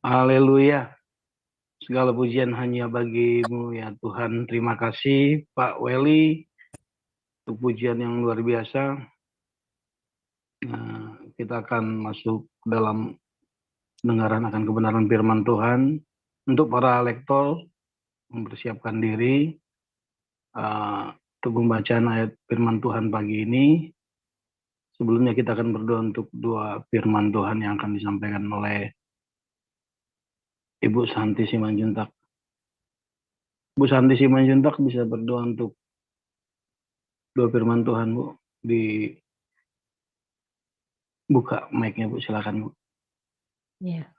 Haleluya. Segala pujian hanya bagi-Mu ya Tuhan. Terima kasih Pak Weli untuk pujian yang luar biasa. Kita akan masuk dalam pendengaran akan kebenaran firman Tuhan. Untuk para lektor mempersiapkan diri untuk pembacaan ayat firman Tuhan pagi ini. Sebelumnya kita akan berdoa untuk dua firman Tuhan yang akan disampaikan oleh Ibu Santi Simanjuntak. Bu Santi Simanjuntak bisa berdoa untuk dua firman Tuhan, Bu. Dibuka mic-nya, Bu. Silakan, Bu. Ya,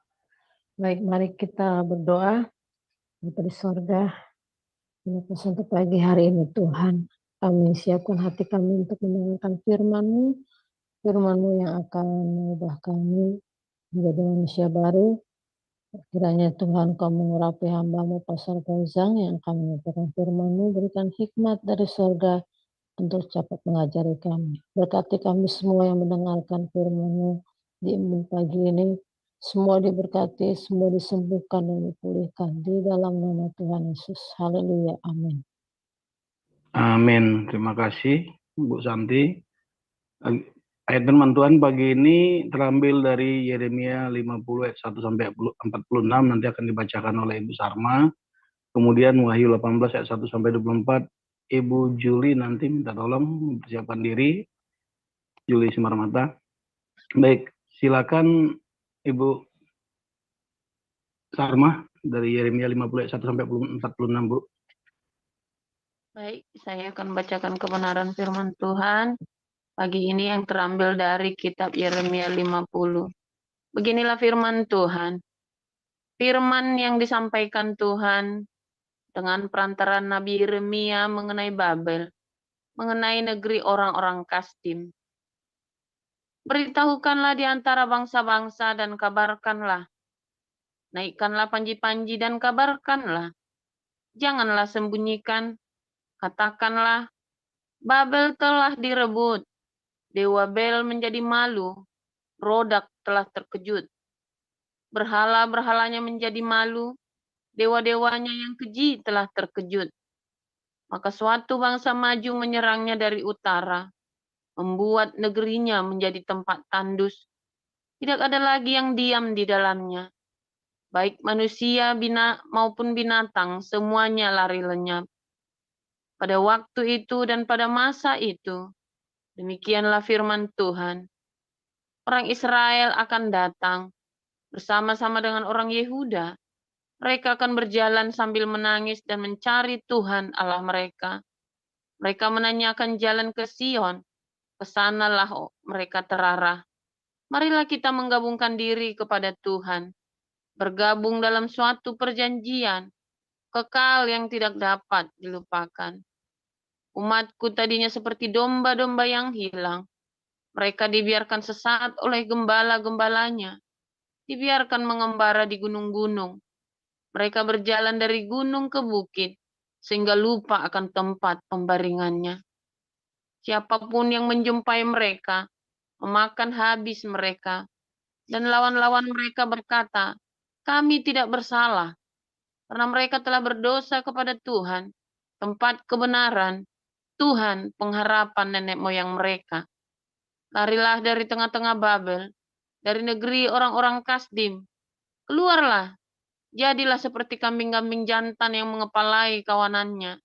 baik, mari kita berdoa. Bapa di sorga, terima kasih untuk pagi hari ini Tuhan. Kami siapkan hati kami untuk mendengarkan firman-Mu, firman-Mu yang akan mengubah kami menjadi manusia baru. Kiranya Tuhan Kau mengurapi hamba-Mu Pastor Fauzan yang akan menyampaikan firman-Mu, berikan hikmat dari sorga untuk cepat mengajari kami. Berkati kami semua yang mendengarkan firman-Mu di pagi ini. Semua diberkati, semua disembuhkan dan dipulihkan di dalam nama Tuhan Yesus. Haleluya. Amin. Amin. Terima kasih, Bu Santi. Ayat firman Tuhan pagi ini terambil dari Yeremia 50 ayat 1 sampai 46, nanti akan dibacakan oleh Ibu Sarma. Kemudian Wahyu 18 ayat 1 sampai 24. Ibu Juli nanti minta tolong mempersiapkan diri. Juli Simarmata. Baik, silakan Ibu Sarma dari Yeremia 50 ayat 1 sampai 46, Bu. Baik, saya akan bacakan kebenaran firman Tuhan pagi ini yang terambil dari kitab Yeremia 50. Beginilah firman Tuhan. Firman yang disampaikan Tuhan dengan perantaraan Nabi Yeremia mengenai Babel, mengenai negeri orang-orang Kasdim. Beritahukanlah di antara bangsa-bangsa dan kabarkanlah. Naikkanlah panji-panji dan kabarkanlah. Janganlah sembunyikan. Katakanlah, Babel telah direbut. Dewa Bel menjadi malu. Rodak telah terkejut. Berhala-berhalanya menjadi malu. Dewa-dewanya yang keji telah terkejut. Maka suatu bangsa maju menyerangnya dari utara, membuat negerinya menjadi tempat tandus. Tidak ada lagi yang diam di dalamnya. Baik manusia maupun binatang, semuanya lari lenyap. Pada waktu itu dan pada masa itu, demikianlah firman Tuhan. Orang Israel akan datang bersama-sama dengan orang Yehuda. Mereka akan berjalan sambil menangis dan mencari Tuhan Allah mereka. Mereka menanyakan jalan ke Sion. Kesanalah mereka terarah. Marilah kita menggabungkan diri kepada Tuhan. Bergabung dalam suatu perjanjian. Kekal yang tidak dapat dilupakan. Umatku tadinya seperti domba-domba yang hilang. Mereka dibiarkan sesat oleh gembala-gembalanya. Dibiarkan mengembara di gunung-gunung. Mereka berjalan dari gunung ke bukit, sehingga lupa akan tempat pembaringannya. Siapapun yang menjumpai mereka, memakan habis mereka. Dan lawan-lawan mereka berkata, kami tidak bersalah, karena mereka telah berdosa kepada Tuhan, tempat kebenaran, Tuhan pengharapan nenek moyang mereka. Larilah dari tengah-tengah Babel, dari negeri orang-orang Kasdim. Keluarlah, jadilah seperti kambing-kambing jantan yang mengepalai kawanannya.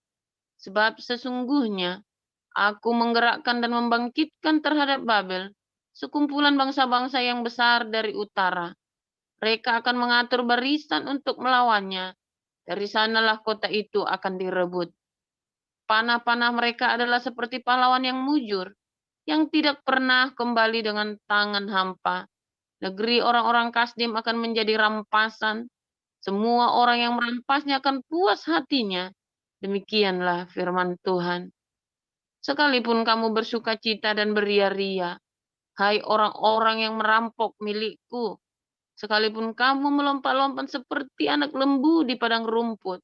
Sebab sesungguhnya aku menggerakkan dan membangkitkan terhadap Babel sekumpulan bangsa-bangsa yang besar dari utara. Mereka akan mengatur barisan untuk melawannya. Dari sanalah kota itu akan direbut. Panah-panah mereka adalah seperti pahlawan yang mujur, yang tidak pernah kembali dengan tangan hampa. Negeri orang-orang Kasdim akan menjadi rampasan. Semua orang yang merampasnya akan puas hatinya. Demikianlah firman Tuhan. Sekalipun kamu bersukacita dan beria-ria, hai orang-orang yang merampok milikku, sekalipun kamu melompat-lompat seperti anak lembu di padang rumput,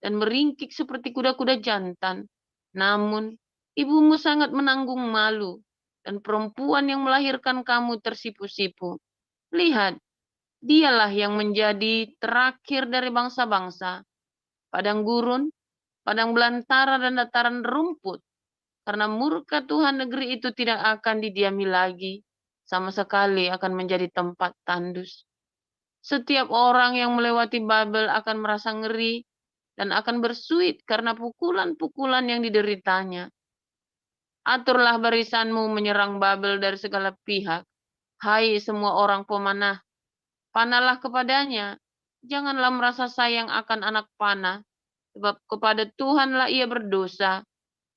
dan meringkik seperti kuda-kuda jantan, namun ibumu sangat menanggung malu, dan perempuan yang melahirkan kamu tersipu-sipu. Lihat, Dialah yang menjadi terakhir dari bangsa-bangsa, padang gurun, padang belantara dan dataran rumput. Karena murka Tuhan negeri itu tidak akan didiami lagi, sama sekali akan menjadi tempat tandus. Setiap orang yang melewati Babel akan merasa ngeri dan akan bersuit karena pukulan-pukulan yang dideritanya. Aturlah barisanmu menyerang Babel dari segala pihak. Hai semua orang pemanah, panahlah kepadanya. Janganlah merasa sayang akan anak panah, sebab kepada Tuhanlah ia berdosa.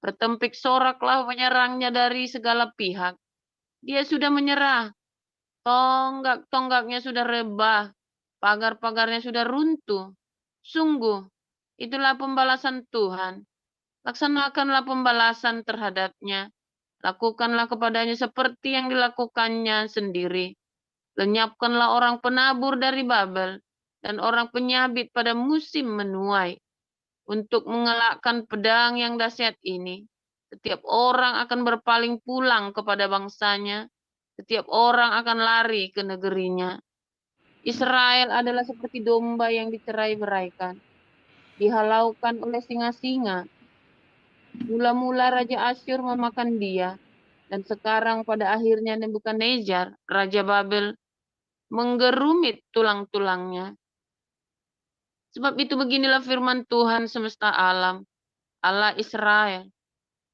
Bertempik soraklah menyerangnya dari segala pihak. Dia sudah menyerah, tonggak-tonggaknya sudah rebah, pagar-pagarnya sudah runtuh. Sungguh, itulah pembalasan Tuhan. Laksanakanlah pembalasan terhadapnya. Lakukanlah kepadanya seperti yang dilakukannya sendiri. Lenyapkanlah orang penabur dari Babel dan orang penyabit pada musim menuai. Untuk mengelakkan pedang yang dahsyat ini, setiap orang akan berpaling pulang kepada bangsanya. Setiap orang akan lari ke negerinya. Israel adalah seperti domba yang dicerai-beraikan, dihalaukan oleh singa-singa. Mula-mula Raja Asyur memakan dia, dan sekarang pada akhirnya Nebukadnezar, Raja Babel, menggerumit tulang-tulangnya. Sebab itu beginilah firman Tuhan semesta alam, Allah Israel.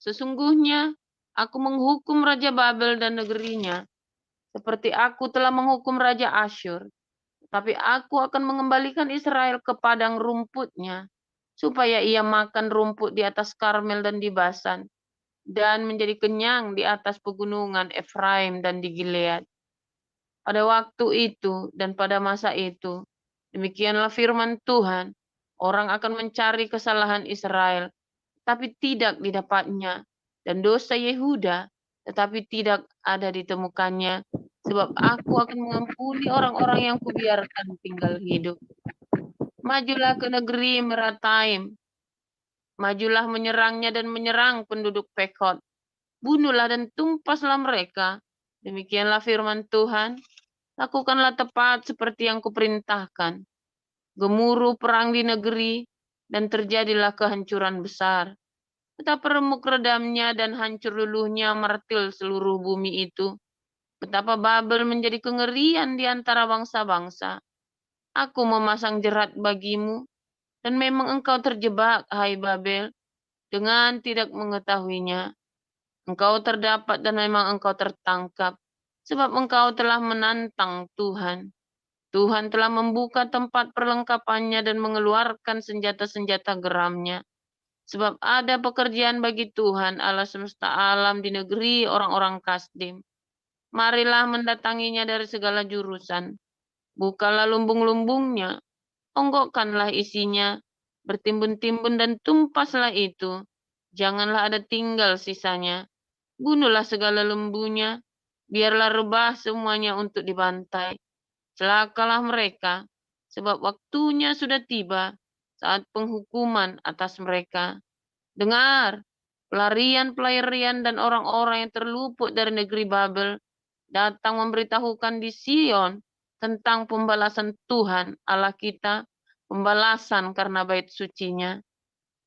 Sesungguhnya aku menghukum Raja Babel dan negerinya, seperti aku telah menghukum Raja Asyur. Tapi aku akan mengembalikan Israel ke padang rumputnya, supaya ia makan rumput di atas Karmel dan di Basan, dan menjadi kenyang di atas pegunungan Efraim dan di Gilead. Pada waktu itu dan pada masa itu, demikianlah firman Tuhan, orang akan mencari kesalahan Israel, tapi tidak didapatnya, dan dosa Yehuda, tetapi tidak ada ditemukannya, sebab aku akan mengampuni orang-orang yang kubiarkan tinggal hidup. Majulah ke negeri Merataim, majulah menyerangnya dan menyerang penduduk Pekot. Bunuhlah dan tumpaslah mereka. Demikianlah firman Tuhan. Lakukanlah tepat seperti yang kuperintahkan. Gemuruh perang di negeri, dan terjadilah kehancuran besar. Betapa remuk redamnya dan hancur luluhnya martil seluruh bumi itu. Betapa Babel menjadi kengerian di antara bangsa-bangsa. Aku memasang jerat bagimu, dan memang engkau terjebak, hai Babel, dengan tidak mengetahuinya. Engkau terdapat dan memang engkau tertangkap, sebab engkau telah menantang Tuhan. Tuhan telah membuka tempat perlengkapannya dan mengeluarkan senjata-senjata geramnya. Sebab ada pekerjaan bagi Tuhan Allah semesta alam di negeri orang-orang Kasdim. Marilah mendatanginya dari segala jurusan. Bukalah lumbung-lumbungnya, onggokkanlah isinya, bertimbun-timbun dan tumpaslah itu. Janganlah ada tinggal sisanya. Bunuhlah segala lembunya, biarlah rebah semuanya untuk dibantai. Celakalah mereka, sebab waktunya sudah tiba saat penghukuman atas mereka. Dengar, pelarian-pelarian dan orang-orang yang terluput dari negeri Babel datang memberitahukan di Sion tentang pembalasan Tuhan Allah kita, pembalasan karena bait sucinya.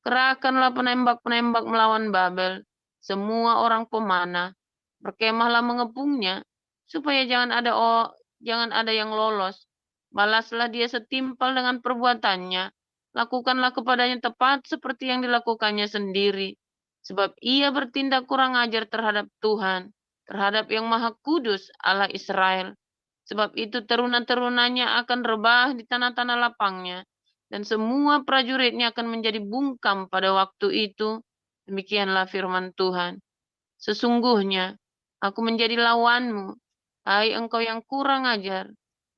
Kerahkanlah penembak-penembak melawan Babel, semua orang pemanah, berkemahlah mengepungnya, supaya jangan ada yang lolos. Balaslah dia setimpal dengan perbuatannya. Lakukanlah kepadanya tepat seperti yang dilakukannya sendiri. Sebab ia bertindak kurang ajar terhadap Tuhan, terhadap yang Maha Kudus Allah Israel. Sebab itu teruna-terunanya akan rebah di tanah-tanah lapangnya, dan semua prajuritnya akan menjadi bungkam pada waktu itu. Demikianlah firman Tuhan. Sesungguhnya aku menjadi lawanmu, hai engkau yang kurang ajar.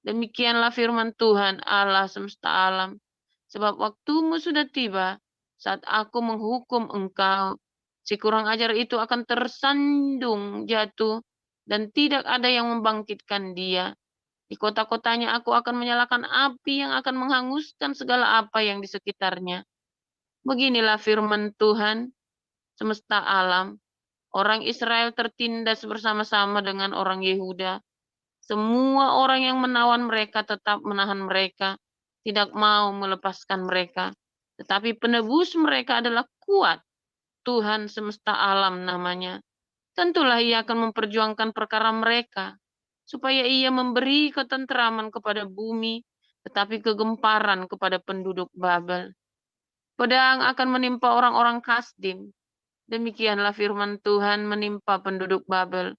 Demikianlah firman Tuhan Allah semesta alam. Sebab waktumu sudah tiba saat aku menghukum engkau. Si kurang ajar itu akan tersandung jatuh, dan tidak ada yang membangkitkan dia. Di kota-kotanya aku akan menyalakan api yang akan menghanguskan segala apa yang di sekitarnya. Beginilah firman Tuhan semesta alam. Orang Israel tertindas bersama-sama dengan orang Yehuda, Semua orang yang menawan mereka tetap menahan mereka, tidak mau melepaskan mereka. Tetapi penebus mereka adalah kuat, Tuhan semesta alam namanya. Tentulah ia akan memperjuangkan perkara mereka, supaya ia memberi ketentraman kepada bumi, tetapi kegemparan kepada penduduk Babel. Pedang akan menimpa orang-orang Kasdim. Demikianlah firman Tuhan menimpa penduduk Babel,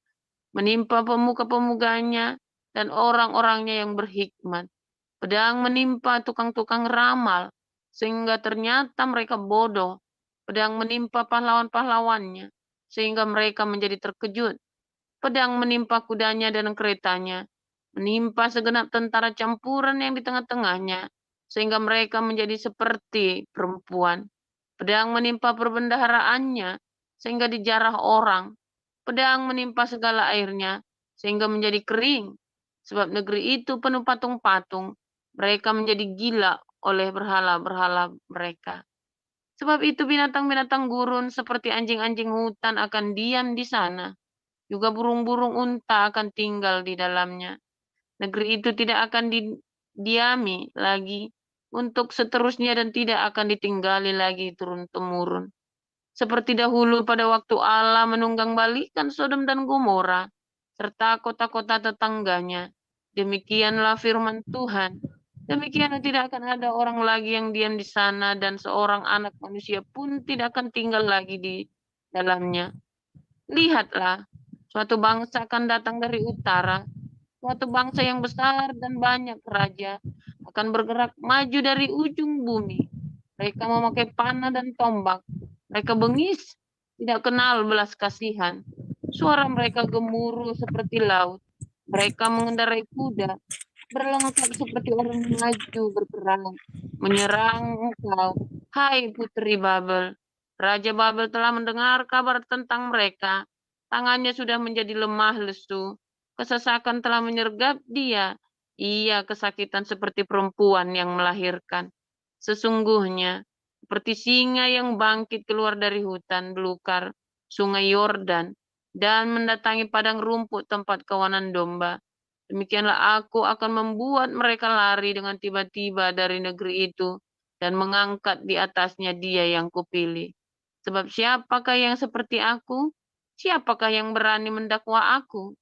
menimpa pemuka-pemuganya dan orang-orangnya yang berhikmat. Pedang menimpa tukang-tukang ramal, sehingga ternyata mereka bodoh. Pedang menimpa pahlawan-pahlawannya, sehingga mereka menjadi terkejut. Pedang menimpa kudanya dan keretanya, menimpa segenap tentara campuran yang di tengah-tengahnya, sehingga mereka menjadi seperti perempuan. Pedang menimpa perbendaharaannya, sehingga dijarah orang. Pedang menimpa segala airnya, sehingga menjadi kering. Sebab negeri itu penuh patung-patung, mereka menjadi gila oleh berhala-berhala mereka. Sebab itu binatang-binatang gurun seperti anjing-anjing hutan akan diam di sana. Juga burung-burung unta akan tinggal di dalamnya. Negeri itu tidak akan didiami lagi untuk seterusnya dan tidak akan ditinggali lagi turun-temurun. Seperti dahulu pada waktu Allah menunggang balikan Sodom dan Gomora, serta kota-kota tetangganya. Demikianlah firman Tuhan. Demikianlah tidak akan ada orang lagi yang diam di sana, dan seorang anak manusia pun tidak akan tinggal lagi di dalamnya. Lihatlah, suatu bangsa akan datang dari utara, suatu bangsa yang besar dan banyak raja akan bergerak maju dari ujung bumi. Mereka memakai panah dan tombak. Mereka bengis, tidak kenal belas kasihan. Suara mereka gemuruh seperti laut. Mereka mengendarai kuda, berlengkap seperti orang maju berperang, menyerang engkau, hai putri Babel. Raja Babel telah mendengar kabar tentang mereka. Tangannya sudah menjadi lemah lesu. Kesesakan telah menyergap dia. Ia kesakitan seperti perempuan yang melahirkan. Sesungguhnya, seperti singa yang bangkit keluar dari hutan belukar, sungai Yordan, dan mendatangi padang rumput tempat kawanan domba. Demikianlah aku akan membuat mereka lari dengan tiba-tiba dari negeri itu dan mengangkat di atasnya dia yang kupilih. Sebab siapakah yang seperti aku? Siapakah yang berani mendakwa aku?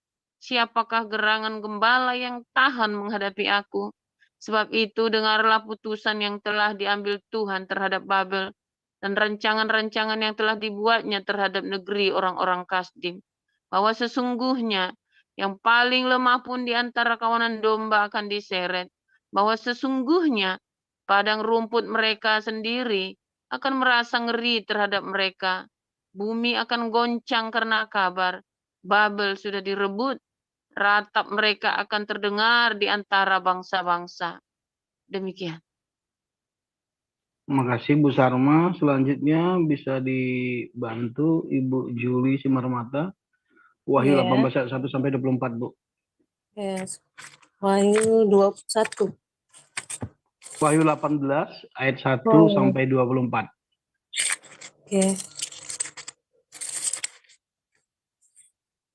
Siapakah gerangan gembala yang tahan menghadapi aku? Sebab itu dengarlah putusan yang telah diambil Tuhan terhadap Babel dan rancangan-rancangan yang telah dibuatnya terhadap negeri orang-orang Kasdim. Bahwa sesungguhnya yang paling lemah pun di antara kawanan domba akan diseret. Bahwa sesungguhnya padang rumput mereka sendiri akan merasa ngeri terhadap mereka. Bumi akan goncang karena kabar. Babel sudah direbut. Ratap mereka akan terdengar di antara bangsa-bangsa. Demikian. Terima kasih Bu Sarma. Selanjutnya bisa dibantu Ibu Juli Simarmata. Wahyu 18 ayat 1 sampai 24, Bu. Yes. Wahyu 21. Wahyu 18 ayat 1 sampai 24. Oke.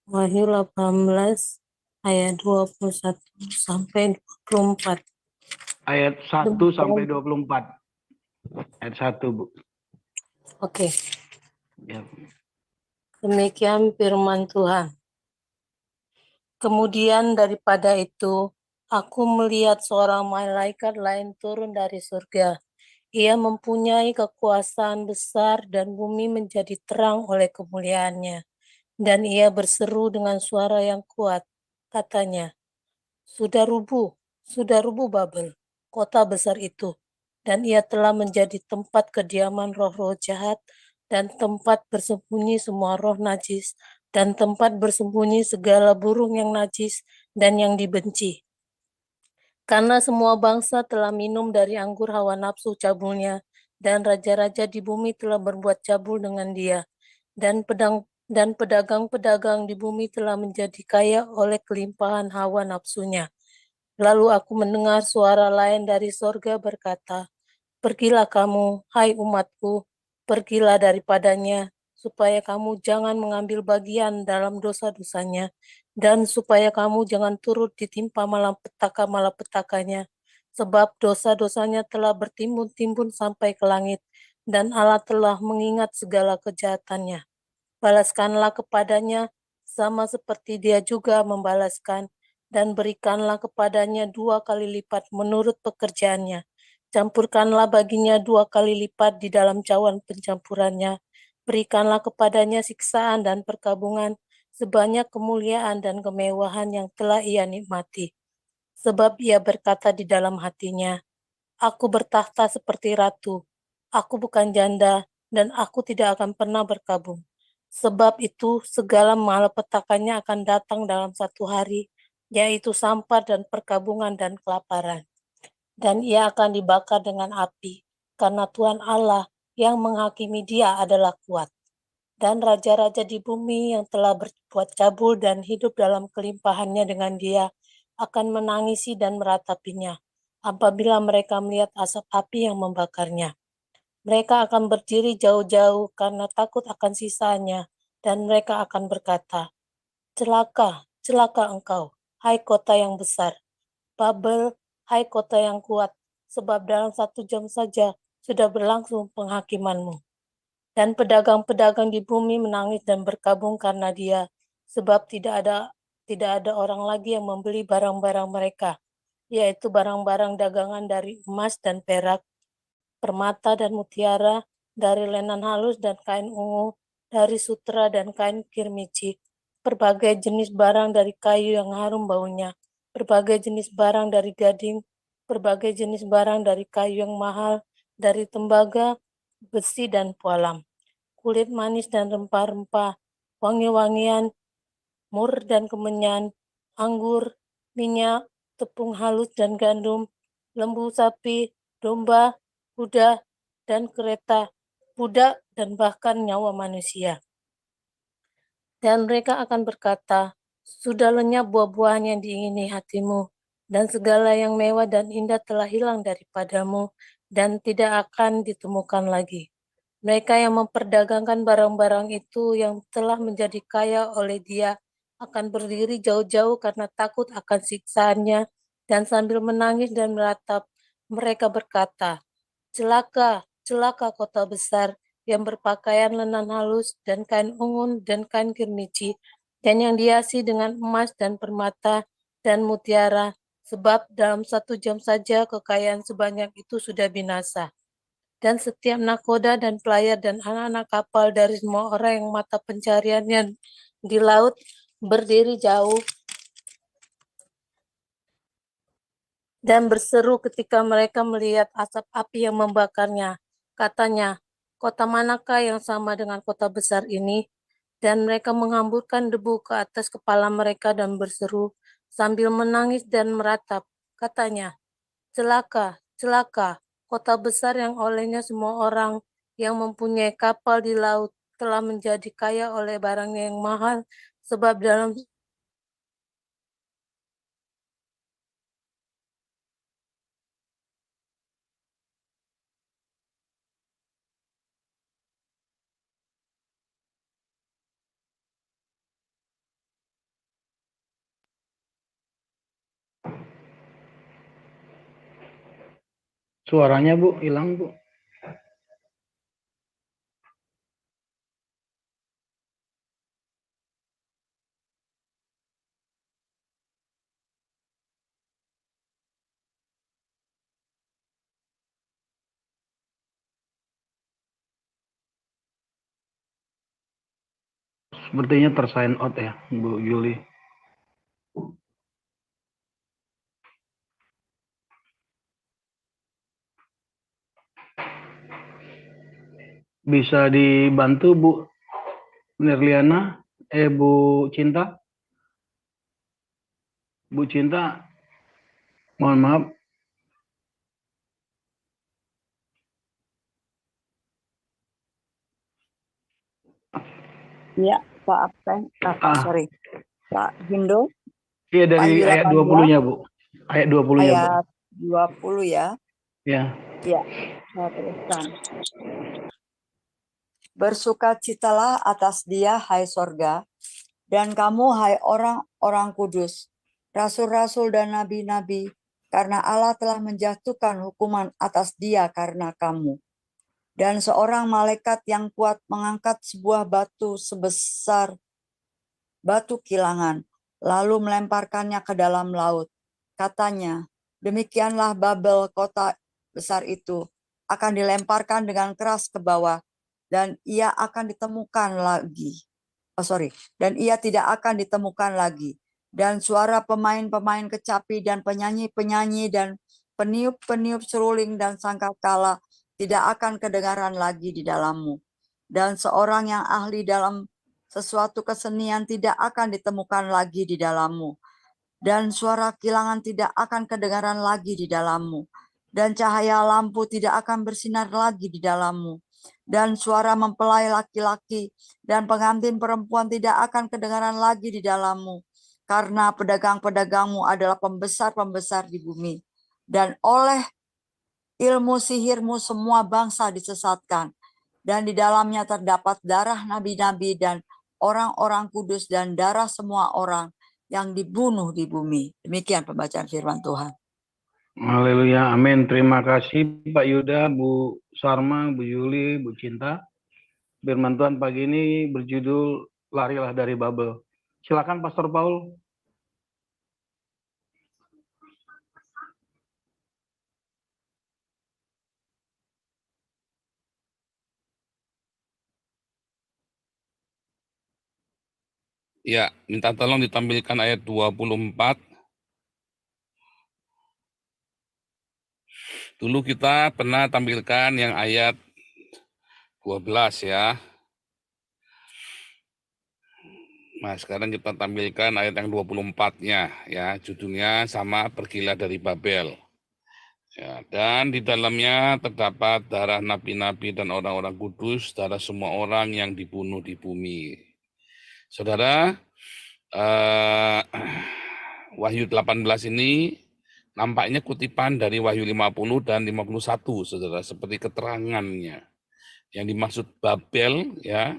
Wahyu 18 ayat 21 sampai 24. Ayat 1 sampai 24. Ayat 1, Bu. Oke. Ya. Demikian firman Tuhan. Kemudian daripada itu, aku melihat seorang malaikat lain turun dari surga. Ia mempunyai kekuasaan besar dan bumi menjadi terang oleh kemuliaannya. Dan ia berseru dengan suara yang kuat. Katanya, sudah rubuh Babel, kota besar itu. Dan ia telah menjadi tempat kediaman roh-roh jahat dan tempat bersembunyi semua roh najis dan tempat bersembunyi segala burung yang najis dan yang dibenci. Karena semua bangsa telah minum dari anggur hawa nafsu cabulnya, dan raja-raja di bumi telah berbuat cabul dengan dia, dan pedagang-pedagang di bumi telah menjadi kaya oleh kelimpahan hawa nafsunya. Lalu aku mendengar suara lain dari sorga berkata, pergilah kamu, hai umatku, pergilah daripadanya, supaya kamu jangan mengambil bagian dalam dosa-dosanya, dan supaya kamu jangan turut ditimpa malapetaka-malapetakanya, sebab dosa-dosanya telah bertimbun-timbun sampai ke langit, dan Allah telah mengingat segala kejahatannya. Balaskanlah kepadanya sama seperti dia juga membalaskan, dan berikanlah kepadanya 2 kali lipat menurut pekerjaannya. Campurkanlah baginya 2 kali lipat di dalam cawan pencampurannya. Berikanlah kepadanya siksaan dan perkabungan, sebanyak kemuliaan dan kemewahan yang telah ia nikmati. Sebab ia berkata di dalam hatinya, aku bertahta seperti ratu, aku bukan janda, dan aku tidak akan pernah berkabung. Sebab itu segala malapetakannya akan datang dalam satu hari, yaitu sampar dan perkabungan dan kelaparan. Dan ia akan dibakar dengan api, karena Tuhan Allah yang menghakimi dia adalah kuat. Dan raja-raja di bumi yang telah berbuat cabul dan hidup dalam kelimpahannya dengan dia akan menangisi dan meratapinya apabila mereka melihat asap api yang membakarnya. Mereka akan berdiri jauh-jauh karena takut akan sisanya, dan mereka akan berkata, celaka, celaka engkau, hai kota yang besar, Babel, hai kota yang kuat, sebab dalam 1 jam saja sudah berlangsung penghakimanmu. Dan pedagang-pedagang di bumi menangis dan berkabung karena dia, sebab tidak ada orang lagi yang membeli barang-barang mereka, yaitu barang-barang dagangan dari emas dan perak, permata dan mutiara, dari lenan halus dan kain ungu, dari sutra dan kain kirmizi, berbagai jenis barang dari kayu yang harum baunya, berbagai jenis barang dari gading, berbagai jenis barang dari kayu yang mahal, dari tembaga, besi dan pualam, kulit manis dan rempah-rempah, wangi-wangian, mur dan kemenyan, anggur, minyak, tepung halus dan gandum, lembu sapi, domba, kuda, dan kereta, budak, dan bahkan nyawa manusia. Dan mereka akan berkata, sudah lenyap buah-buahan yang diingini hatimu, dan segala yang mewah dan indah telah hilang daripadamu, dan tidak akan ditemukan lagi. Mereka yang memperdagangkan barang-barang itu yang telah menjadi kaya oleh dia akan berdiri jauh-jauh karena takut akan siksaannya, dan sambil menangis dan meratap, mereka berkata, celaka, celaka kota besar yang berpakaian lenan halus dan kain ungu dan kain kirmizi, dan yang dihiasi dengan emas dan permata dan mutiara, sebab dalam 1 jam saja kekayaan sebanyak itu sudah binasa. Dan setiap nakoda dan pelayar dan anak-anak kapal dari semua orang yang mata pencariannya di laut berdiri jauh dan berseru ketika mereka melihat asap api yang membakarnya. Katanya, kota manakah yang sama dengan kota besar ini? Dan mereka menghamburkan debu ke atas kepala mereka dan berseru sambil menangis dan meratap. Katanya, celaka, celaka, kota besar yang olehnya semua orang yang mempunyai kapal di laut telah menjadi kaya oleh barangnya yang mahal, sebab dalam Suaranya Bu, hilang Bu. Sepertinya tersign out ya, Bu Yuli. Bisa dibantu Bu Nirliana, Bu Cinta? Bu Cinta, mohon maaf. Ya, Pak Akpen, sorry, Pak Gindo. Iya dari ayat 20-nya Bu. Ayat 20-nya Bu. Ayat 20 ya. Ya. Ya, saya teruskan. Bersukacitalah atas dia, hai sorga, Dan kamu, hai orang-orang kudus, rasul-rasul dan nabi-nabi, karena Allah telah menjatuhkan hukuman atas dia karena kamu. Dan seorang malaikat yang kuat mengangkat sebuah batu sebesar batu kilangan, lalu melemparkannya ke dalam laut. Katanya, demikianlah Babel, kota besar itu, akan dilemparkan dengan keras ke bawah, dan ia akan ditemukan lagi. Dan ia tidak akan ditemukan lagi. Dan suara pemain-pemain kecapi dan penyanyi-penyanyi dan peniup-peniup seruling dan sangkakala tidak akan kedengaran lagi di dalammu. Dan seorang yang ahli dalam sesuatu kesenian tidak akan ditemukan lagi di dalammu. Dan suara kilangan tidak akan kedengaran lagi di dalammu. Dan cahaya lampu tidak akan bersinar lagi di dalammu. Dan suara mempelai laki-laki dan pengantin perempuan tidak akan kedengaran lagi di dalammu. Karena pedagang-pedagangmu adalah pembesar-pembesar di bumi. Dan oleh ilmu sihirmu semua bangsa disesatkan. Dan di dalamnya terdapat darah nabi-nabi dan orang-orang kudus dan darah semua orang yang dibunuh di bumi. Demikian pembacaan firman Tuhan. Haleluya, amin. Terima kasih Pak Yuda, Bu Sarma, Bu Yuli, Bu Cinta. Firman Tuhan pagi ini berjudul Larilah dari Babel. Silakan Pastor Paul. Ya, minta tolong ditampilkan ayat 24. Dulu kita pernah tampilkan yang ayat 12 ya. Nah, sekarang kita tampilkan ayat yang 24-nya ya. Judulnya sama, Pergilah dari Babel. Ya, dan di dalamnya terdapat darah nabi-nabi dan orang-orang kudus, darah semua orang yang dibunuh di bumi. Saudara, Wahyu 18 ini nampaknya kutipan dari Wahyu 50 dan 51, saudara, seperti keterangannya. Yang dimaksud Babel, ya,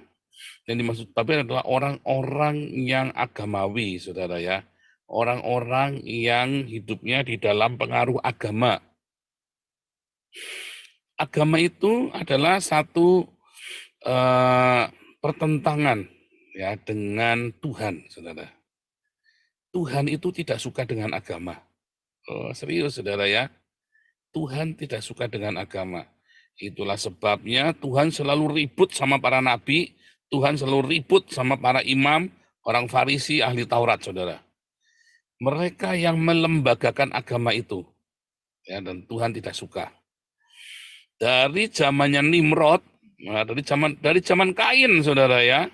yang dimaksud Babel adalah orang-orang yang agamawi, saudara ya. Orang-orang yang hidupnya di dalam pengaruh agama. Agama itu adalah satu pertentangan ya dengan Tuhan, saudara. Tuhan itu tidak suka dengan agama. Oh, serius, saudara ya. Tuhan tidak suka dengan agama. Itulah sebabnya Tuhan selalu ribut sama para nabi, Tuhan selalu ribut sama para imam, orang Farisi, ahli Taurat, saudara. Mereka yang melembagakan agama itu, ya, dan Tuhan tidak suka. Dari zamannya Nimrod, nah, dari zaman Kain, saudara ya,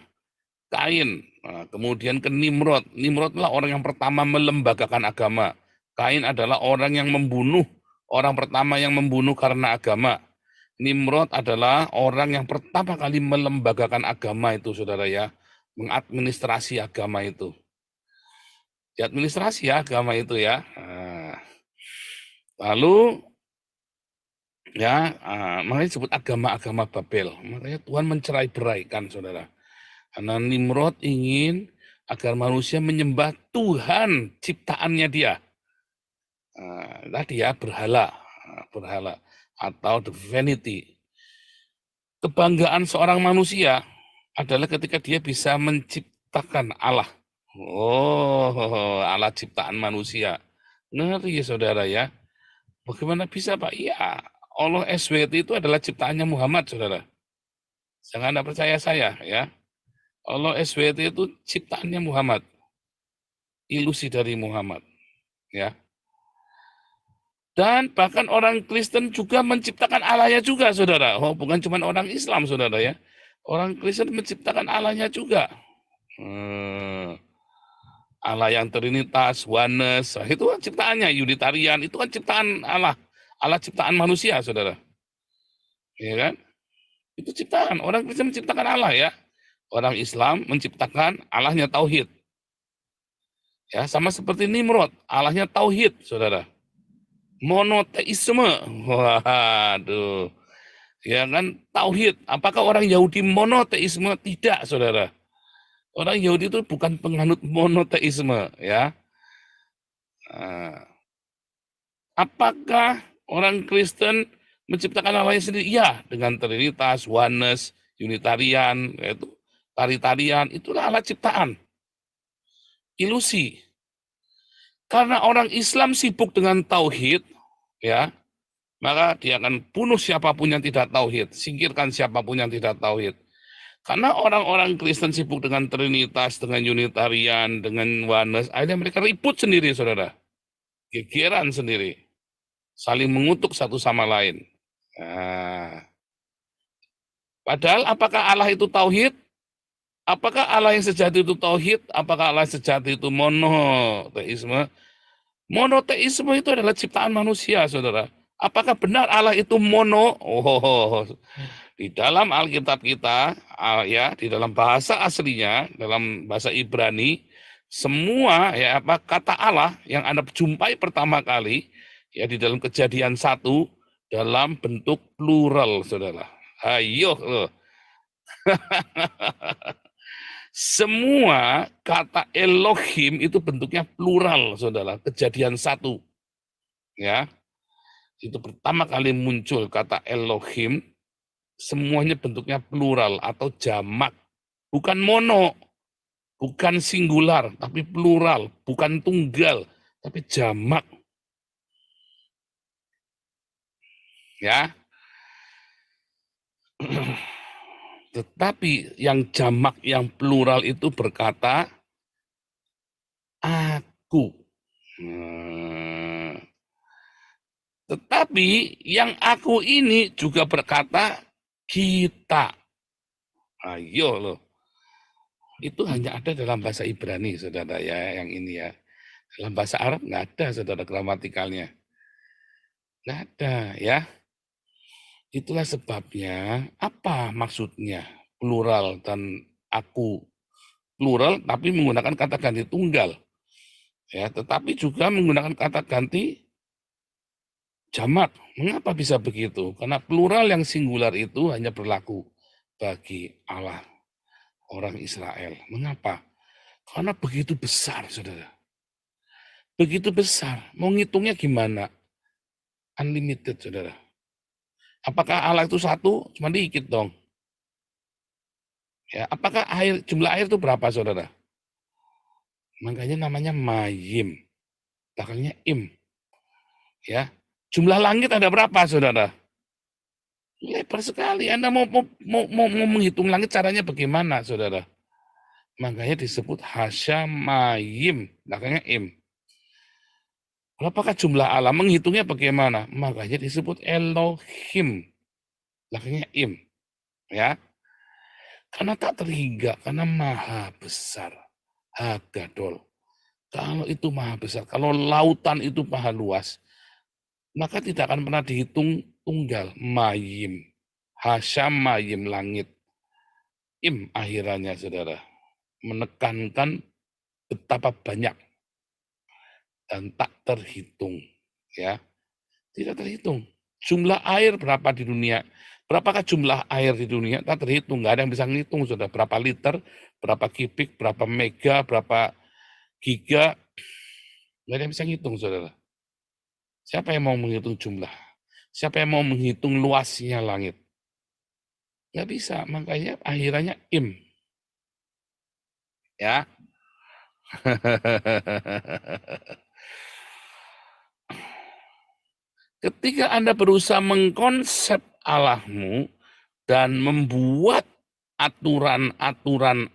Kain, nah, kemudian ke Nimrod. Nimrod adalah orang yang pertama melembagakan agama. Kain adalah orang yang membunuh, orang pertama yang membunuh karena agama. Nimrod adalah orang yang pertama kali melembagakan agama itu, saudara ya, mengadministrasi agama itu. Administrasi ya agama itu ya. Nah, lalu ya, makanya disebut agama-agama Babel. Makanya Tuhan mencerai-beraikan, saudara. Karena Nimrod ingin agar manusia menyembah Tuhan ciptaannya dia. Tadi ya, berhala atau divinity. Kebanggaan seorang manusia adalah ketika dia bisa menciptakan Allah. Oh, Allah ciptaan manusia. Ngeri ya, saudara ya. Bagaimana bisa, Pak? Iya, Allah SWT itu adalah ciptaannya Muhammad, saudara. Jangan Anda percaya saya, ya. Allah SWT itu ciptaannya Muhammad. Ilusi dari Muhammad. Ya. Dan bahkan orang Kristen juga menciptakan Allahnya juga, saudara. Oh, bukan cuma orang Islam, saudara ya. Orang Kristen menciptakan Allahnya juga. Allah yang Trinitas, Oneness, itu kan ciptaannya. Unitarian, itu kan ciptaan Allah. Allah ciptaan manusia, saudara. Ya kan? Itu ciptaan. Orang Kristen menciptakan Allah ya. Orang Islam menciptakan Allahnya tauhid. Ya, sama seperti Nimrod, Allahnya tauhid, saudara. Monoteisme. Waduh. Ya kan, tauhid. Apakah orang Yahudi monoteisme? Tidak, saudara. Orang Yahudi itu bukan penganut monoteisme, ya. Apakah orang Kristen menciptakan Allah sendiri? Ya, dengan Trinitas, Oneness, Unitarian, yaitu Tritarian, itulah Allah ciptaan. Ilusi. Karena orang Islam sibuk dengan tauhid, ya, maka dia akan bunuh siapapun yang tidak tauhid, singkirkan siapapun yang tidak tauhid. Karena orang-orang Kristen sibuk dengan Trinitas, dengan Unitarian, dengan Oneness, akhirnya mereka ribut sendiri, saudara. Gegeran sendiri. Saling mengutuk satu sama lain. Nah, padahal apakah Allah itu tauhid? Apakah Allah yang sejati itu tauhid? Apakah Allah sejati itu monoteisme? Monoteisme itu adalah ciptaan manusia, saudara. Apakah benar Allah itu mono? Oh, di dalam Alkitab kita, ya, di dalam bahasa aslinya, dalam bahasa Ibrani, semua ya apa kata Allah yang Anda jumpai pertama kali ya di dalam Kejadian 1 dalam bentuk plural, saudara. Ayo loh. Semua kata Elohim itu bentuknya plural, saudara. Kejadian 1. Ya. Itu pertama kali muncul kata Elohim, semuanya bentuknya plural atau jamak. Bukan mono, bukan singular, tapi plural. Bukan tunggal, tapi jamak. Ya. Tetapi yang jamak, yang plural itu berkata, aku. Tetapi yang aku ini juga berkata, kita. Ayo loh. Itu hanya ada dalam bahasa Ibrani, saudara ya, yang ini ya. Dalam bahasa Arab nggak ada, saudara, gramatikalnya. Nggak ada ya. Itulah sebabnya, apa maksudnya plural dan aku. Plural tapi menggunakan kata ganti tunggal. Ya, tetapi juga menggunakan kata ganti jamak. Mengapa bisa begitu? Karena plural yang singular itu hanya berlaku bagi Allah, orang Israel. Mengapa? Karena begitu besar, saudara. Begitu besar. Mau ngitungnya gimana? Unlimited, saudara. Apakah Allah itu satu? Cuma dikit dong. Ya, apakah jumlah air itu berapa, saudara? Makanya namanya mayim. Belakangnya im. Ya. Jumlah langit ada berapa, saudara? Lebar sekali. Anda mau menghitung langit caranya bagaimana, saudara? Makanya disebut hasyamayim. Belakangnya im. Berapakah jumlah Allah? Menghitungnya bagaimana? Makanya disebut Elohim. Belakangnya im. Ya. Karena tak terhingga, karena maha besar. Hagadol. Kalau itu maha besar, kalau lautan itu maha luas, maka tidak akan pernah dihitung tunggal. Mayim. Hasyamayim langit. Im akhirannya, saudara. Menekankan betapa banyak. Dan tak terhitung. Ya. Tidak terhitung. Jumlah air berapa di dunia? Berapakah jumlah air di dunia? Tak terhitung. Nggak ada yang bisa ngitung, saudara. Berapa liter, berapa kubik, berapa mega, berapa giga. Nggak ada yang bisa ngitung, saudara. Siapa yang mau menghitung jumlah? Siapa yang mau menghitung luasnya langit? Nggak bisa. Makanya akhirannya im. Ya. Ketika Anda berusaha mengkonsep Allahmu dan membuat aturan-aturan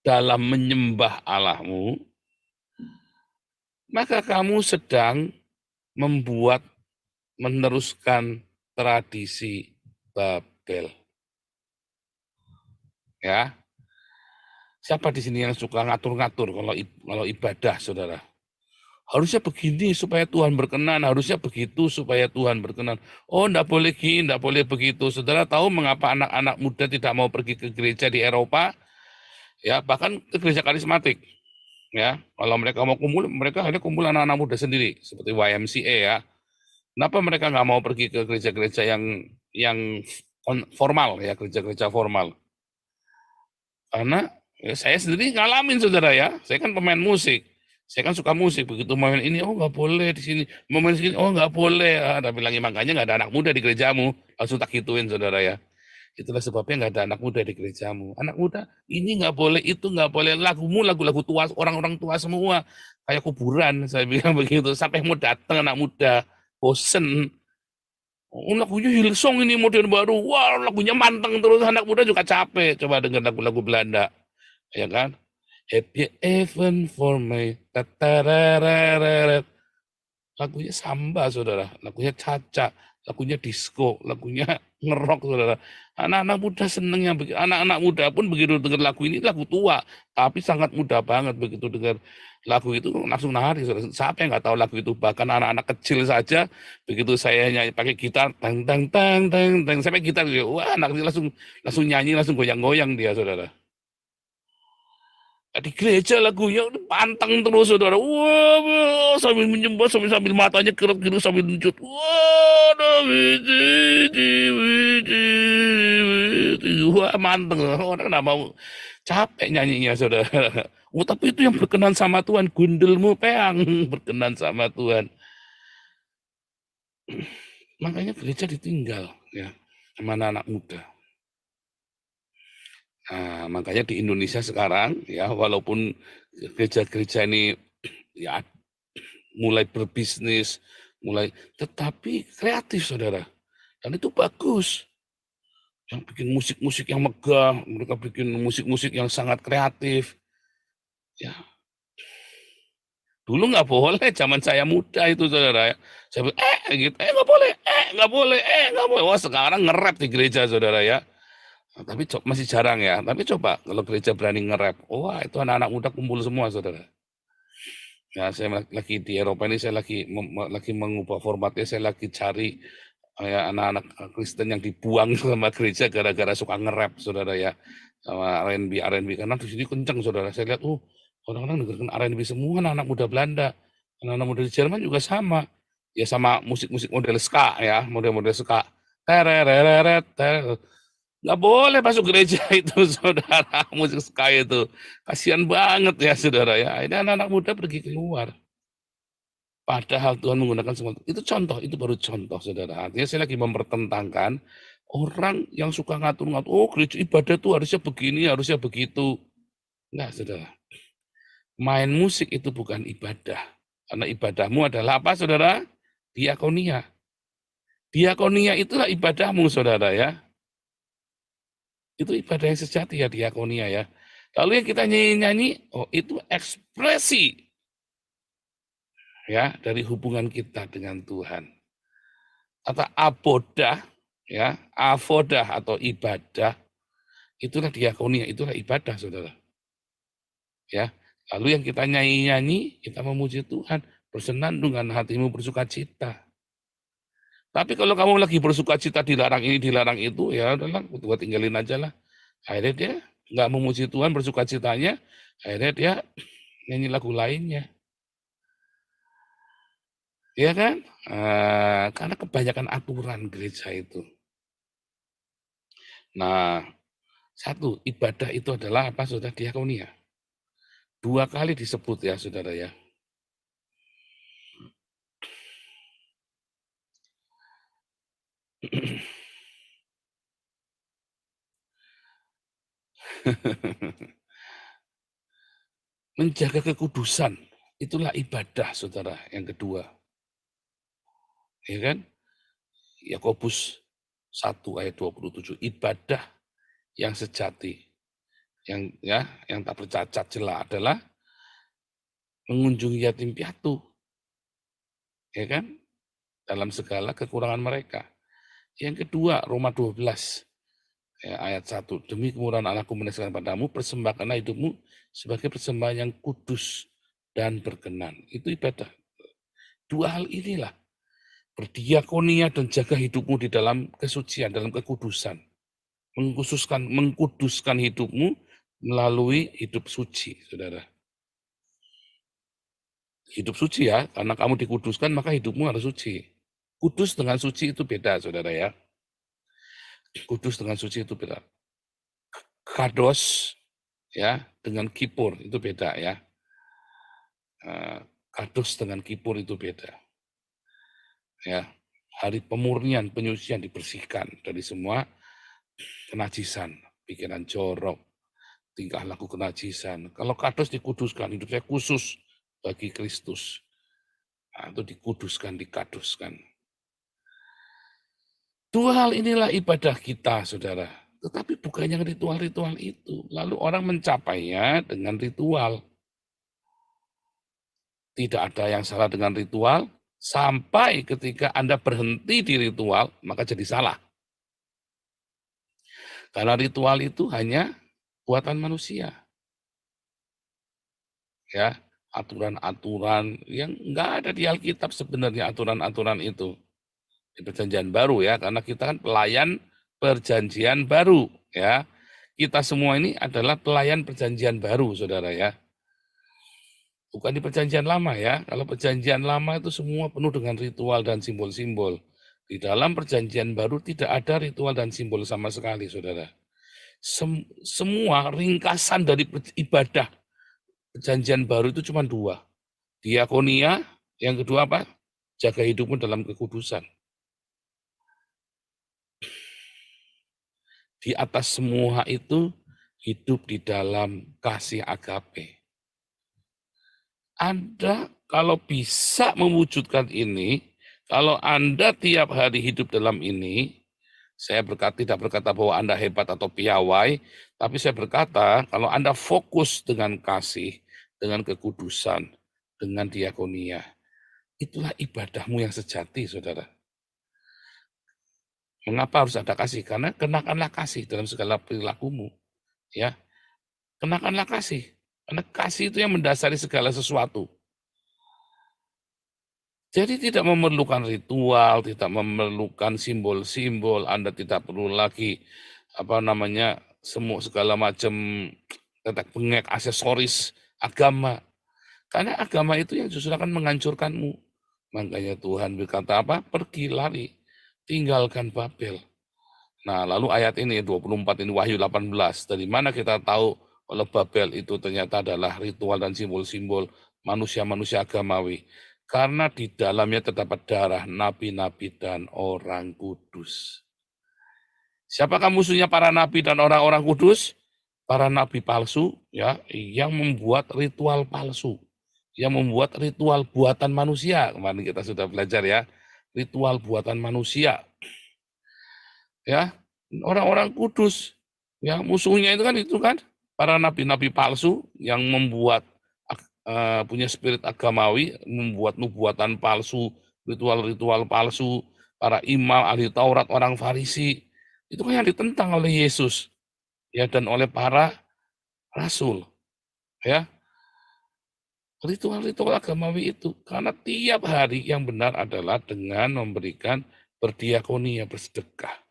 dalam menyembah Allahmu, maka kamu sedang meneruskan tradisi Babel. Ya. Siapa di sini yang suka ngatur-ngatur kalau ibadah, saudara? Harusnya begini supaya Tuhan berkenan, harusnya begitu supaya Tuhan berkenan. Oh, enggak boleh gini, enggak boleh begitu. Saudara tahu mengapa anak-anak muda tidak mau pergi ke gereja di Eropa? Ya, bahkan ke gereja karismatik. Ya, kalau mereka mau kumpul, mereka hanya kumpul anak-anak muda sendiri, seperti YMCA ya. Kenapa mereka nggak mau pergi ke gereja-gereja yang formal ya, gereja-gereja formal? Karena Ya, saya sendiri ngalamin saudara ya, saya kan pemain musik. Saya kan suka musik, begitu main ini, oh nggak boleh di sini, main sini, oh nggak boleh. Tapi lagi makanya nggak ada anak muda di gerejamu, langsung tak gituin saudara ya. Itulah sebabnya nggak ada anak muda di gerejamu. Anak muda ini nggak boleh, itu nggak boleh, lagumu lagu-lagu tua, orang-orang tua semua, kayak kuburan, saya bilang begitu. Sampai mau datang anak muda, bosen. Oh, lagunya Hillsong ini modern baru, wah lagunya manteng terus, anak muda juga capek. Coba dengar lagu-lagu Belanda, ya kan? Happy Even for me. Tatararararat. Lagunya samba, saudara. Lagunya caca. Lagunya disco. Lagunya ngerok, saudara. Anak-anak muda seneng yang begitu. Anak-anak muda pun begitu dengar lagu ini, lagu tua. Tapi sangat muda banget begitu dengar lagu itu langsung nari, saudara. Siapa yang nggak tahu lagu itu? Bahkan anak-anak kecil saja, begitu saya nyanyi pakai gitar, tang tang tang tang tang, sampai gitar, wah anak kecil langsung nyanyi, langsung goyang-goyang dia, saudara. Di gereja lagunya pantang terus saudara. Wah, sambil menyembah, sambil matanya kerut-kerut sambil nunjuk. Wah, wah manteng. Orang nggak mau, capek nyanyinya saudara. Oh, tapi itu yang berkenan sama Tuhan. Gundelmu peang berkenan sama Tuhan. Makanya gereja ditinggal ya sama anak muda. Nah, makanya di Indonesia sekarang ya, walaupun gereja-gereja ini ya mulai berbisnis, tetapi kreatif saudara, dan itu bagus. Yang bikin musik-musik yang megah, mereka bikin musik-musik yang sangat kreatif. Ya, dulu nggak boleh, zaman saya muda itu saudara ya. Saya bilang, gitu, nggak boleh, nggak boleh, nggak boleh. Wah sekarang nge-rap di gereja saudara ya. Nah, tapi masih jarang ya. Tapi coba kalau gereja berani nge-rap, wah itu anak-anak muda kumpul semua saudara. Ya, saya lagi di Eropa ini, saya lagi mengubah formatnya, saya lagi cari ya, anak-anak Kristen yang dibuang sama gereja gara-gara suka nge-rap, saudara ya, sama R&B, karena di sini kenceng, saudara. Saya lihat, orang-orang dengarkan R&B semua, anak-anak muda Belanda, anak-anak muda di Jerman juga sama, ya sama musik-musik model ska ya, model-model ska. Nggak boleh masuk gereja itu, saudara, musik ska itu. Kasihan banget ya, saudara ya. Ini anak-anak muda pergi keluar. Padahal Tuhan menggunakan semua. Itu contoh, itu baru contoh, saudara. Artinya saya lagi mempertentangkan orang yang suka ngatur-ngatur. Oh, gereja ibadah tuh harusnya begini, harusnya begitu. Enggak, saudara. Main musik itu bukan ibadah. Karena ibadahmu adalah apa, saudara? Diakonia. Diakonia itulah ibadahmu, saudara ya. Itu ibadah yang sejati ya, diakonia ya. Lalu yang kita nyanyi-nyanyi, oh itu ekspresi ya dari hubungan kita dengan Tuhan. Atau abodah ya, avodah atau ibadah, itulah diakonia, itulah ibadah saudara. Ya, lalu yang kita nyanyi-nyanyi, kita memuji Tuhan, bersenandung dengan hatimu bersukacita. Tapi kalau kamu lagi bersukacita dilarang ini, dilarang itu, ya udahlah, gua tinggalin aja lah. Akhirnya dia nggak memuji Tuhan bersukacitanya, akhirnya dia nyanyi lagu lainnya. Ya kan? Karena kebanyakan aturan gereja itu. Nah, satu, ibadah itu adalah apa, saudara? Diakonia. 2 kali disebut ya, saudara ya. Menjaga kekudusan, itulah ibadah, saudara, yang kedua. Ya kan? Yakobus 1 ayat 27, ibadah yang sejati, yang tak bercacat celah adalah mengunjungi yatim piatu. Ya kan? Dalam segala kekurangan mereka. Yang kedua, Roma 12 ya, ayat 1, demi kemurahan Allahku menyerahkan padamu, persembahkanlah hidupmu sebagai persembahan yang kudus dan berkenan. Itu ibadah. 2 hal inilah, berdiakonia dan jaga hidupmu di dalam kesucian, dalam kekudusan. Mengkuduskan hidupmu melalui hidup suci, saudara. Hidup suci ya, karena kamu dikuduskan maka hidupmu harus suci. Kudus dengan suci itu beda, saudara ya. Kudus dengan suci itu beda. Kados ya, dengan kipur itu beda ya. Kadus dengan kipur itu beda. Ya, hari pemurnian, penyucian, dibersihkan dari semua kenajisan, pikiran jorok, tingkah laku kenajisan. Kalau kadus dikuduskan, hidup saya khusus bagi Kristus. Nah, itu dikuduskan, dikaduskan. Dua hal inilah ibadah kita, saudara. Tetapi bukan yang ritual-ritual itu. Lalu orang mencapainya dengan ritual. Tidak ada yang salah dengan ritual, sampai ketika Anda berhenti di ritual, maka jadi salah. Karena ritual itu hanya buatan manusia. Ya, aturan-aturan yang enggak ada di Alkitab sebenarnya, aturan-aturan itu. Di Perjanjian Baru ya, karena kita kan pelayan Perjanjian Baru ya. Kita semua ini adalah pelayan Perjanjian Baru, saudara ya. Bukan di Perjanjian Lama ya. Kalau Perjanjian Lama itu semua penuh dengan ritual dan simbol-simbol. Di dalam Perjanjian Baru tidak ada ritual dan simbol sama sekali, saudara. Semua ringkasan dari ibadah Perjanjian Baru itu cuma dua. Diakonia, yang kedua apa? Jaga hidupmu dalam kekudusan. Di atas semua itu hidup di dalam kasih agape. Anda kalau bisa mewujudkan ini, kalau Anda tiap hari hidup dalam ini, saya tidak berkata bahwa Anda hebat atau piawai, tapi saya berkata kalau Anda fokus dengan kasih, dengan kekudusan, dengan diakonia, itulah ibadahmu yang sejati, saudara. Mengapa harus ada kasih? Karena kenakanlah kasih dalam segala perilakumu. Ya, kenakanlah kasih. Karena kasih itu yang mendasari segala sesuatu. Jadi tidak memerlukan ritual, tidak memerlukan simbol-simbol. Anda tidak perlu lagi segala macam tetek bengek, aksesoris agama. Karena agama itu yang justru akan menghancurkanmu. Makanya Tuhan berkata apa? Pergi, lari, tinggalkan Babel. Nah, lalu ayat ini 24 ini Wahyu 18. Dari mana kita tahu kalau Babel itu ternyata adalah ritual dan simbol-simbol manusia-manusia agamawi? Karena di dalamnya terdapat darah nabi-nabi dan orang kudus. Siapakah musuhnya para nabi dan orang-orang kudus? Para nabi palsu ya, yang membuat ritual palsu, yang membuat ritual buatan manusia. Kemarin kita sudah belajar ya, ritual buatan manusia. Ya, orang-orang kudus, ya musuhnya itu kan para nabi-nabi palsu yang membuat punya spirit agamawi, membuat nubuatan palsu, ritual-ritual palsu, para imam, ahli Taurat, orang Farisi, itu kan yang ditentang oleh Yesus, ya, dan oleh para rasul, ya. Ritual-ritual agamawi itu, karena tiap hari yang benar adalah dengan memberikan berdiakonia, bersedekah.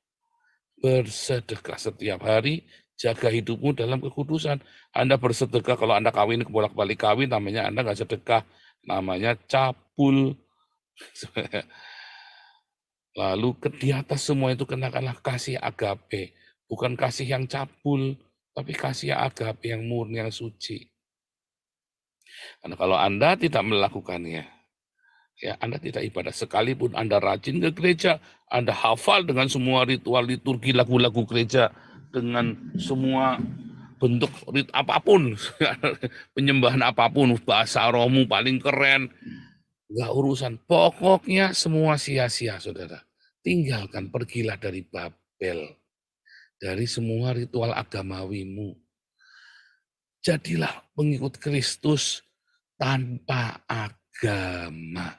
Bersedekah setiap hari, jaga hidupmu dalam kekudusan. Anda bersedekah, kalau Anda kawin, bolak-balik kawin, namanya Anda nggak sedekah, namanya cabul. Lalu di atas semua itu kenakanlah kasih agape, bukan kasih yang cabul, tapi kasih agape yang murni, yang suci. Karena kalau Anda tidak melakukannya, ya Anda tidak ibadah. Sekalipun Anda rajin ke gereja, Anda hafal dengan semua ritual liturgi, lagu-lagu gereja, dengan semua bentuk apapun, penyembahan apapun, bahasa rohmu paling keren, nggak urusan. Pokoknya semua sia-sia, saudara. Tinggalkan, pergilah dari Babel, dari semua ritual agamawimu. Jadilah pengikut Kristus tanpa agama.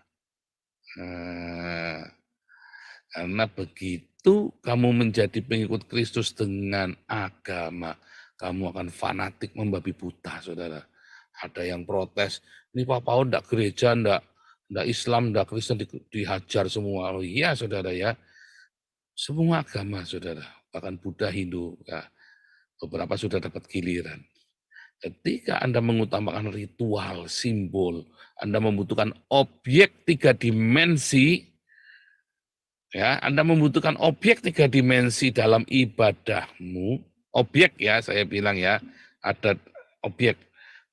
Karena begitu kamu menjadi pengikut Kristus dengan agama, kamu akan fanatik, membabi buta, saudara. Ada yang protes, ini Pak Paul enggak gereja, enggak Islam, enggak Kristen, dihajar semua. Oh iya, saudara ya. Semua agama, saudara. Bahkan Buddha, Hindu, ya. Beberapa sudah dapat giliran. Ketika Anda mengutamakan ritual, simbol, Anda membutuhkan objek 3 dimensi, ya, Anda membutuhkan objek 3 dimensi dalam ibadahmu, objek ya, saya bilang ya, ada objek.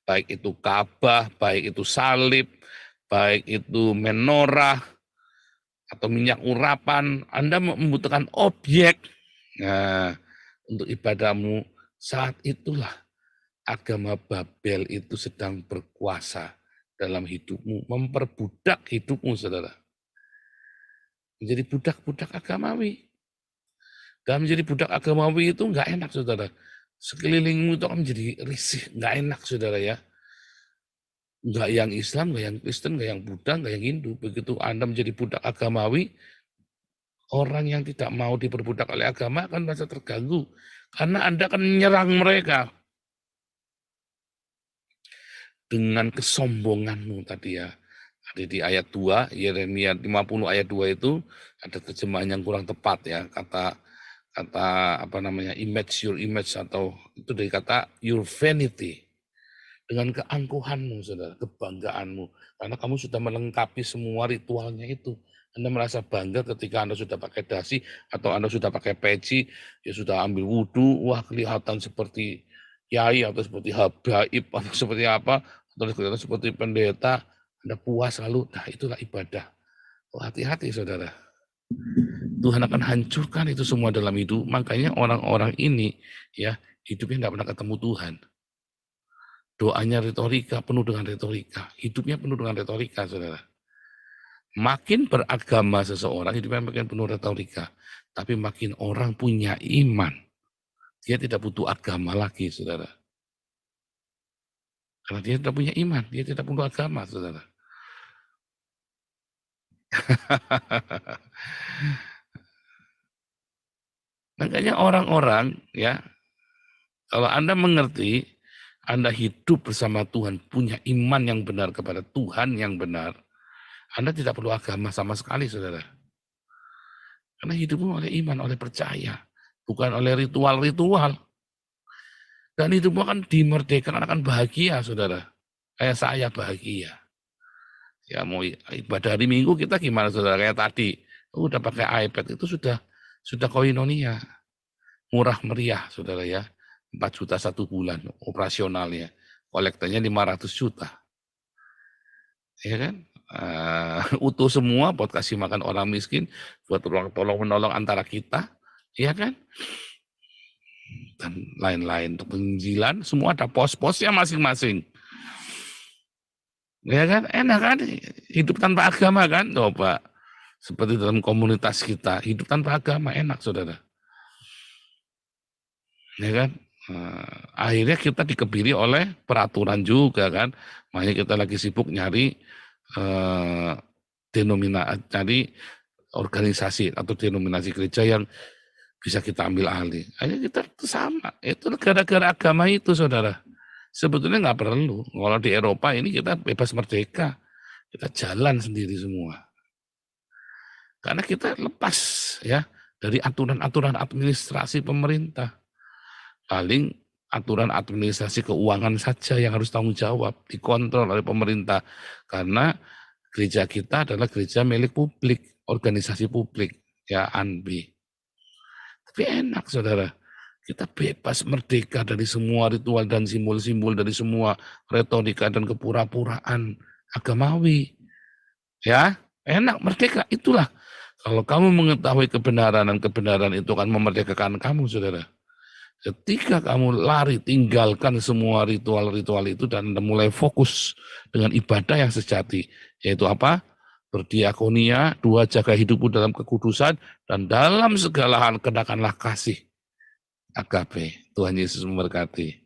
Baik itu Ka'bah, baik itu salib, baik itu menorah, atau minyak urapan, Anda membutuhkan objek. Nah, untuk ibadahmu, saat itulah agama Babel itu sedang berkuasa dalam hidupmu, memperbudak hidupmu, saudara. Menjadi budak-budak agamawi. Dan menjadi budak agamawi itu nggak enak, saudara. Sekelilingmu itu akan menjadi risih, nggak enak, saudara ya. Nggak yang Islam, nggak yang Kristen, nggak yang Buddha, nggak yang Hindu. Begitu Anda menjadi budak agamawi, orang yang tidak mau diperbudak oleh agama akan merasa terganggu. Karena Anda akan menyerang mereka. Dengan kesombonganmu tadi ya. Ada di ayat 2, Yeremia 50 ayat 2 itu ada terjemahan yang kurang tepat ya. Kata apa namanya, image, your image, atau itu dari kata your vanity. Dengan keangkuhanmu, saudara, kebanggaanmu. Karena kamu sudah melengkapi semua ritualnya itu. Anda merasa bangga ketika Anda sudah pakai dasi atau Anda sudah pakai peci, ya sudah ambil wudhu, wah kelihatan seperti kiai atau seperti habaib atau seperti apa, atau kelihatan seperti pendeta, Anda puas lalu, nah itulah ibadah. Oh, hati-hati, saudara. Tuhan akan hancurkan itu semua dalam hidup. Makanya orang-orang ini ya hidupnya tidak pernah ketemu Tuhan. Doanya retorika, penuh dengan retorika. Hidupnya penuh dengan retorika, saudara. Makin beragama seseorang, hidupnya makin penuh retorika. Tapi makin orang punya iman, dia tidak butuh agama lagi, saudara. Karena dia tidak punya iman, dia tidak butuh agama, saudara. Makanya orang-orang, ya, kalau Anda mengerti, Anda hidup bersama Tuhan, punya iman yang benar kepada Tuhan yang benar, Anda tidak perlu agama sama sekali, saudara. Karena hidupmu oleh iman, oleh percaya, bukan oleh ritual-ritual. Dan hidupmu akan dimerdekakan, akan bahagia, saudara. Kayak saya bahagia. Ya mau ibadah hari Minggu kita gimana, saudara? Kayak tadi, udah pakai iPad, itu sudah koinonia. Murah meriah, saudara ya. 4 juta 1 bulan operasionalnya. Kolektornya 500 juta. Ya kan? Utuh semua buat kasih makan orang miskin, buat tolong menolong antara kita, ya kan? Dan lain-lain untuk penginjilan, semua ada pos-posnya masing-masing. Ya kan? Enak kan? Hidup tanpa agama kan? Coba. Seperti dalam komunitas kita, hidup tanpa agama enak, saudara. Ya kan? Akhirnya kita dikebiri oleh peraturan juga kan. Makanya kita lagi sibuk nyari cari organisasi atau denominasi gereja yang bisa kita ambil alih. Akhirnya kita sama. Itu gara-gara agama itu, saudara. Sebetulnya nggak perlu. Kalau di Eropa ini kita bebas merdeka. Kita jalan sendiri semua. Karena kita lepas ya dari aturan-aturan administrasi pemerintah. Paling aturan administrasi keuangan saja yang harus tanggung jawab, dikontrol oleh pemerintah. Karena gereja kita adalah gereja milik publik, organisasi publik, ya ANB. Tapi enak, saudara. Kita bebas merdeka dari semua ritual dan simbol-simbol, dari semua retorika dan kepura-puraan agamawi. Ya, enak, merdeka. Itulah. Kalau kamu mengetahui kebenaran dan kebenaran itu akan memerdekakan kamu, saudara. Ketika kamu lari, tinggalkan semua ritual-ritual itu dan mulai fokus dengan ibadah yang sejati. Yaitu apa? Berdiakonia, 2, jaga hidupmu dalam kekudusan, dan dalam segala hal kenakanlah kasih. Agape. Tuhan Yesus memberkati.